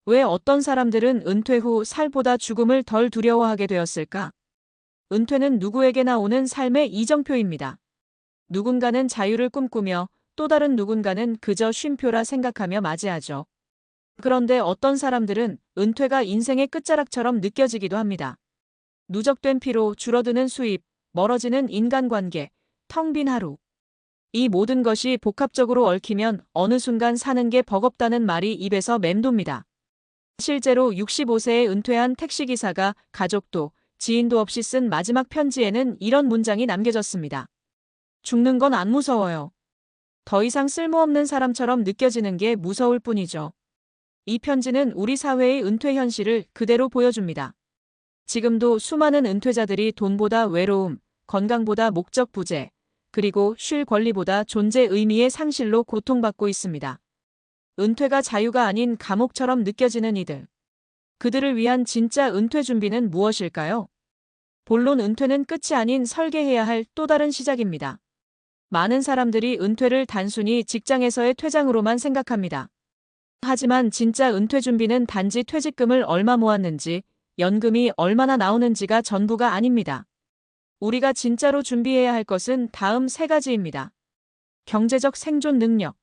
왜 어떤 사람들은 은퇴 후 살보다 죽음을 덜 두려워하게 되었을까? 은퇴는 누구에게나 오는 삶의 이정표입니다. 누군가는 자유를 꿈꾸며 또 다른 누군가는 그저 쉼표라 생각하며 맞이하죠. 그런데 어떤 사람들은 은퇴가 인생의 끝자락처럼 느껴지기도 합니다. 누적된 피로, 줄어드는 수입, 멀어지는 인간관계, 텅 빈 하루. 이 모든 것이 복합적으로 얽히면 어느 순간 사는 게 버겁다는 말이 입에서 맴돕니다. 실제로 65세에 은퇴한 택시기사가 가족도 지인도 없이 쓴 마지막 편지에는 이런 문장이 남겨졌습니다. 죽는 건 안 무서워요. 더 이상 쓸모없는 사람처럼 느껴지는 게 무서울 뿐이죠. 이 편지는 우리 사회의 은퇴 현실을 그대로 보여줍니다. 지금도 수많은 은퇴자들이 돈보다 외로움, 건강보다 목적 부재, 그리고 쉴 권리보다 존재 의미의 상실로 고통받고 있습니다. 은퇴가 자유가 아닌 감옥처럼 느껴지는 이들. 그들을 위한 진짜 은퇴 준비는 무엇일까요? 본론 은퇴는 끝이 아닌 설계해야 할 또 다른 시작입니다. 많은 사람들이 은퇴를 단순히 직장에서의 퇴장으로만 생각합니다. 하지만 진짜 은퇴 준비는 단지 퇴직금을 얼마 모았는지, 연금이 얼마나 나오는지가 전부가 아닙니다. 우리가 진짜로 준비해야 할 것은 다음 세 가지입니다. 경제적 생존 능력,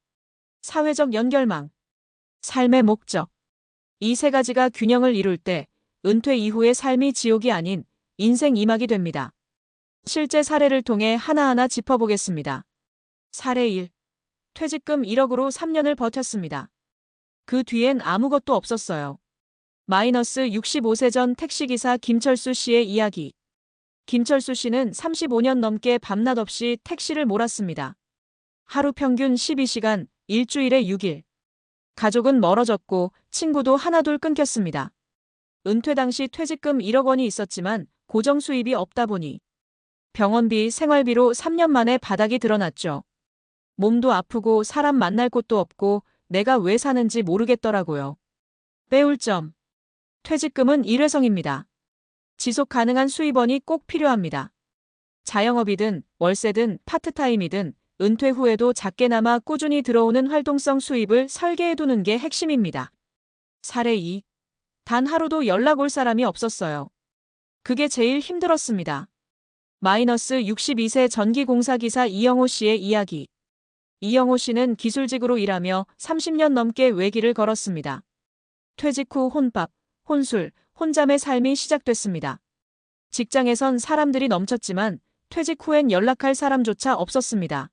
사회적 연결망, 삶의 목적. 이 세 가지가 균형을 이룰 때 은퇴 이후의 삶이 지옥이 아닌 인생 2막이 됩니다. 실제 사례를 통해 하나하나 짚어보겠습니다. 사례 1. 퇴직금 1억으로 3년을 버텼습니다. 그 뒤엔 아무것도 없었어요. 마이너스 65세 전 택시기사 김철수 씨의 이야기. 김철수 씨는 35년 넘게 밤낮 없이 택시를 몰았습니다. 하루 평균 12시간, 일주일에 6일. 가족은 멀어졌고 친구도 하나둘 끊겼습니다. 은퇴 당시 퇴직금 1억 원이 있었지만 고정 수입이 없다 보니 병원비, 생활비로 3년 만에 바닥이 드러났죠. 몸도 아프고 사람 만날 곳도 없고 내가 왜 사는지 모르겠더라고요. 배울 점. 퇴직금은 일회성입니다. 지속 가능한 수입원이 꼭 필요합니다. 자영업이든 월세든 파트타임이든 은퇴 후에도 작게나마 꾸준히 들어오는 활동성 수입을 설계해두는 게 핵심입니다. 사례 2. 단 하루도 연락 올 사람이 없었어요. 그게 제일 힘들었습니다. 마이너스 62세 전기공사기사 이영호 씨의 이야기. 이영호 씨는 기술직으로 일하며 30년 넘게 외길을 걸었습니다. 퇴직 후 혼밥, 혼술, 혼잠의 삶이 시작됐습니다. 직장에선 사람들이 넘쳤지만 퇴직 후엔 연락할 사람조차 없었습니다.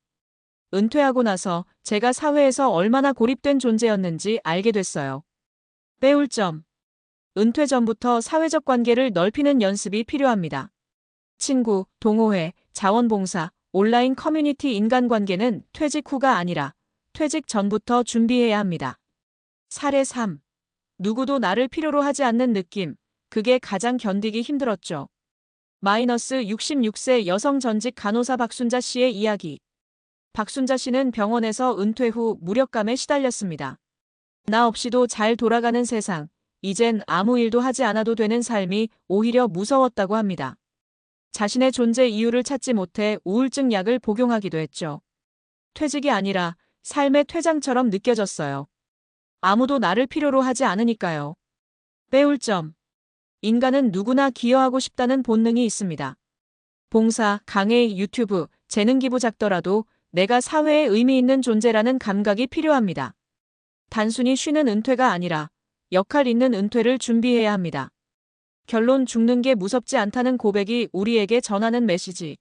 은퇴하고 나서 제가 사회에서 얼마나 고립된 존재였는지 알게 됐어요. 배울 점. 은퇴 전부터 사회적 관계를 넓히는 연습이 필요합니다. 친구, 동호회, 자원봉사, 온라인 커뮤니티 인간관계는 퇴직 후가 아니라 퇴직 전부터 준비해야 합니다. 사례 3. 누구도 나를 필요로 하지 않는 느낌. 그게 가장 견디기 힘들었죠. 마이너스 66세 여성 전직 간호사 박순자 씨의 이야기. 박순자 씨는 병원에서 은퇴 후 무력감에 시달렸습니다. 나 없이도 잘 돌아가는 세상, 이젠 아무 일도 하지 않아도 되는 삶이 오히려 무서웠다고 합니다. 자신의 존재 이유를 찾지 못해 우울증 약을 복용하기도 했죠. 퇴직이 아니라 삶의 퇴장처럼 느껴졌어요. 아무도 나를 필요로 하지 않으니까요. 배울 점. 인간은 누구나 기여하고 싶다는 본능이 있습니다. 봉사, 강의, 유튜브, 재능 기부 작더라도 내가 사회에 의미 있는 존재라는 감각이 필요합니다. 단순히 쉬는 은퇴가 아니라 역할 있는 은퇴를 준비해야 합니다. 결론 죽는 게 무섭지 않다는 고백이 우리에게 전하는 메시지.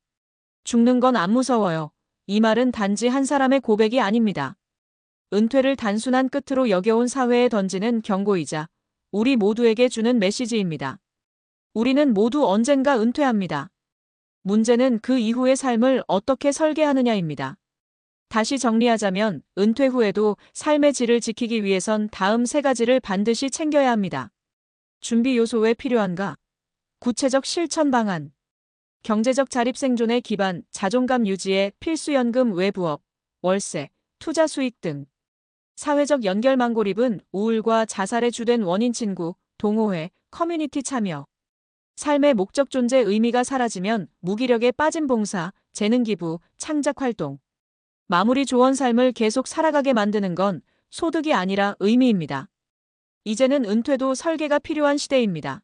죽는 건 안 무서워요. 이 말은 단지 한 사람의 고백이 아닙니다. 은퇴를 단순한 끝으로 여겨온 사회에 던지는 경고이자 우리 모두에게 주는 메시지입니다. 우리는 모두 언젠가 은퇴합니다. 문제는 그 이후의 삶을 어떻게 설계하느냐입니다. 다시 정리하자면 은퇴 후에도 삶의 질을 지키기 위해선 다음 세 가지를 반드시 챙겨야 합니다. 준비 요소 왜 필요한가? 구체적 실천 방안. 경제적 자립생존의 기반, 자존감 유지에 필수연금 외부업, 월세, 투자 수익 등. 사회적 연결망 고립은 우울과 자살의 주된 원인 친구, 동호회, 커뮤니티 참여. 삶의 목적 존재 의미가 사라지면 무기력에 빠진 봉사, 재능 기부, 창작 활동. 마무리 좋은 삶을 계속 살아가게 만드는 건 소득이 아니라 의미입니다. 이제는 은퇴도 설계가 필요한 시대입니다.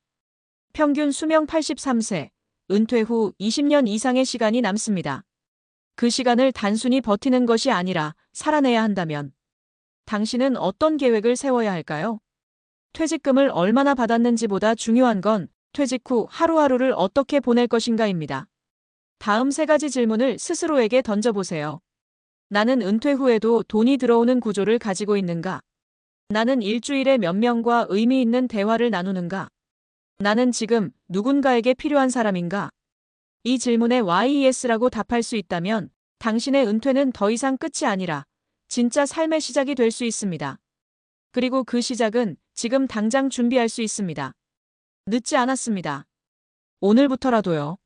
평균 수명 83세, 은퇴 후 20년 이상의 시간이 남습니다. 그 시간을 단순히 버티는 것이 아니라 살아내야 한다면 당신은 어떤 계획을 세워야 할까요? 퇴직금을 얼마나 받았는지보다 중요한 건 퇴직 후 하루하루를 어떻게 보낼 것인가입니다. 다음 3가지 질문을 스스로에게 던져보세요. 나는 은퇴 후에도 돈이 들어오는 구조를 가지고 있는가? 나는 일주일에 몇 명과 의미 있는 대화를 나누는가? 나는 지금 누군가에게 필요한 사람인가? 이 질문에 YES라고 답할 수 있다면 당신의 은퇴는 더 이상 끝이 아니라 진짜 삶의 시작이 될 수 있습니다. 그리고 그 시작은 지금 당장 준비할 수 있습니다. 늦지 않았습니다. 오늘부터라도요.